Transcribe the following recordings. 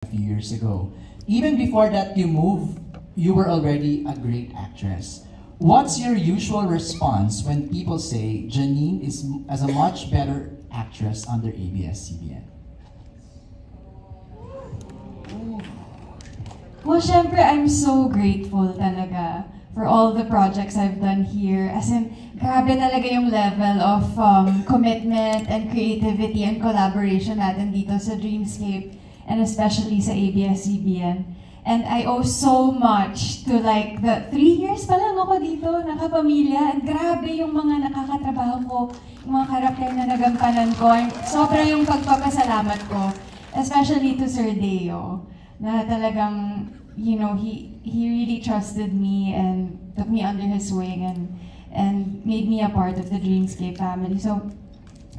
a few years ago. Even before that you were already a great actress. What's your usual response when people say Janine is a much better actress under ABS-CBN? Well, syempre, I'm so grateful talaga for all the projects I've done here. As in, grabe talaga yung level of commitment and creativity and collaboration natin dito sa Dreamscape and especially sa ABS-CBN. And I owe so much to like the 3 years pa lang ako dito, nakapamilya. And grabe yung mga nakakatrabaho ko, yung mga karakter na nagampanan ko. And sobra yung pagpapasalamat ko, especially to Sir Deo, na talagang, you know, he really trusted me and took me under his wing and made me a part of the Dreamscape family. So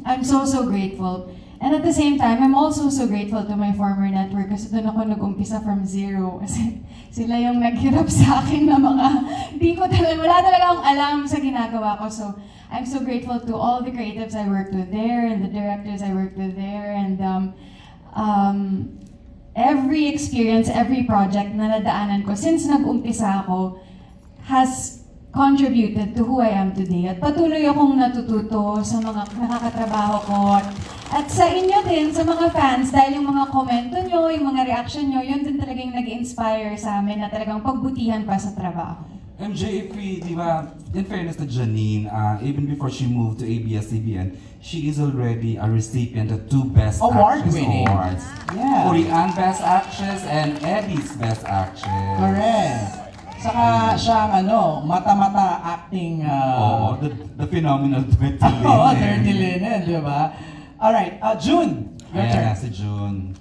I'm so grateful. And at the same time, I'm also so grateful to my former network kasi doon ako nag-umpisa from zero. Kasi sila yung naghirap sa akin na mga, wala talaga akong alam sa ginagawa ko. So I'm so grateful to all the creatives I worked with there and the directors I worked with there. And every experience, every project na nadaanan ko since nag-umpisa ako has contributed to who I am today. At patuloy akong natututo sa mga nakakatrabaho ko. At sa inyo din, sa mga fans, dahil yung mga komento nyo, yung mga reaction nyo, yun din talagang nag-inspire sa amin na talagang pagbutihan pa sa trabaho. MJ, di ba, in fairness to Janine, even before she moved to ABS-CBN, she is already a recipient of 2 Best Actress awards. Yeah. Korean Best Actress and Eddie's Best Actress. Correct. Saka siyang mata-mata acting... the phenomenal Dirty Linen. Oo, Dirty Linen, di ba? Alright, June, your turn. Si June.